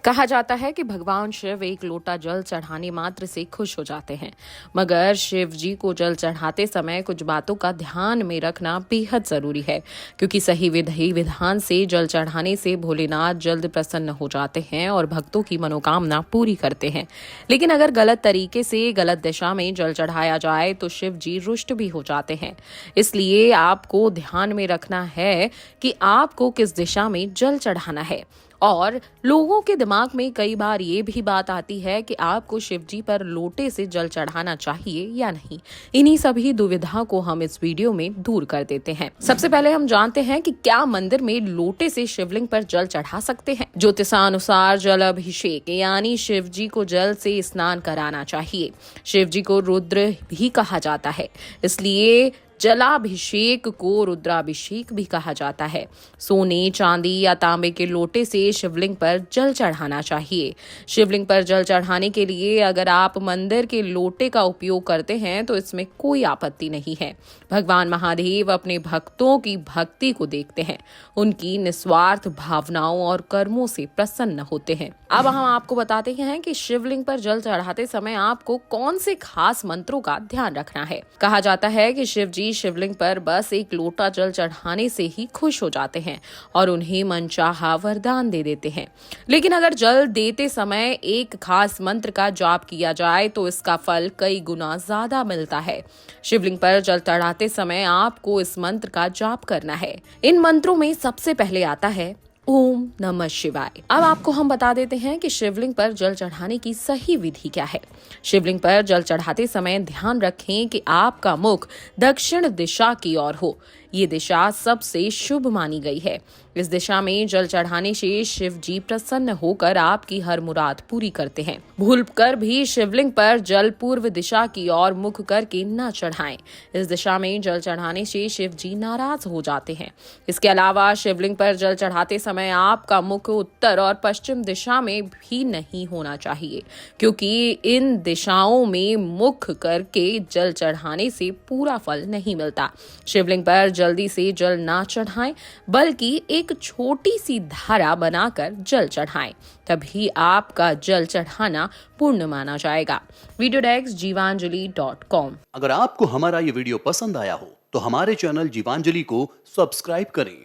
कहा जाता है कि भगवान शिव एक लोटा जल चढ़ाने मात्र से खुश हो जाते हैं, मगर शिव जी को जल चढ़ाते समय कुछ बातों का ध्यान में रखना बेहद जरूरी है, क्योंकि सही विधि विधान से जल चढ़ाने से भोलेनाथ जल्द प्रसन्न हो जाते हैं और भक्तों की मनोकामना पूरी करते हैं। लेकिन अगर गलत तरीके से गलत दिशा में जल चढ़ाया जाए तो शिव जी रुष्ट भी हो जाते हैं। इसलिए आपको ध्यान में रखना है कि आपको किस दिशा में जल चढ़ाना है। और लोगों के दिमाग में कई बार ये भी बात आती है कि आपको शिवजी पर लोटे से जल चढ़ाना चाहिए या नहीं। इन्हीं सभी दुविधा को हम इस वीडियो में दूर कर देते हैं। सबसे पहले हम जानते हैं कि क्या मंदिर में लोटे से शिवलिंग पर जल चढ़ा सकते हैं। ज्योतिषानुसार जल अभिषेक यानी शिवजी को जल से स्नान कराना चाहिए। शिवजी को रुद्र भी कहा जाता है, इसलिए जलाभिषेक को रुद्राभिषेक भी कहा जाता है। सोने, चांदी या तांबे के लोटे से शिवलिंग पर जल चढ़ाना चाहिए। शिवलिंग पर जल चढ़ाने के लिए अगर आप मंदिर के लोटे का उपयोग करते हैं तो इसमें कोई आपत्ति नहीं है। भगवान महादेव अपने भक्तों की भक्ति को देखते हैं, उनकी निस्वार्थ भावनाओं और कर्मों से प्रसन्न होते हैं। अब हम आपको बताते हैं कि शिवलिंग पर जल चढ़ाते समय आपको कौन से खास मंत्रों का ध्यान रखना है। कहा जाता है कि शिव जी शिवलिंग पर बस एक लोटा जल चढ़ाने से ही खुश हो जाते हैं और उन्हें मनचाहा वरदान दे देते हैं। लेकिन अगर जल देते समय एक खास मंत्र का जाप किया जाए तो इसका फल कई गुना ज्यादा मिलता है। शिवलिंग पर जल चढ़ाते समय आपको इस मंत्र का जाप करना है। इन मंत्रों में सबसे पहले आता है ओम नमः शिवाय। अब आपको हम बता देते हैं कि शिवलिंग पर जल चढ़ाने की सही विधि क्या है। शिवलिंग पर जल चढ़ाते समय ध्यान रखें कि आपका मुख दक्षिण दिशा की ओर हो। ये दिशा सबसे शुभ मानी गई है। इस दिशा में जल चढ़ाने से शिव जी प्रसन्न होकर आपकी हर मुराद पूरी करते हैं। भूलकर भी शिवलिंग पर जल पूर्व दिशा की ओर मुख करके न चढ़ाएं। इस दिशा में जल चढ़ाने से शिव जी नाराज हो जाते हैं। इसके अलावा शिवलिंग पर जल चढ़ाते समय आपका मुख उत्तर और पश्चिम दिशा में भी नहीं होना चाहिए, क्योंकि इन दिशाओं में मुख करके जल चढ़ाने से पूरा फल नहीं मिलता। शिवलिंग पर जल्दी से जल ना चढ़ाएं, बल्कि एक छोटी सी धारा बनाकर जल चढ़ाएं, तभी आपका जल चढ़ाना पूर्ण माना जाएगा। वीडियो डेस्क जीवांजलि.com। अगर आपको हमारा ये वीडियो पसंद आया हो तो हमारे चैनल जीवांजलि को सब्सक्राइब करें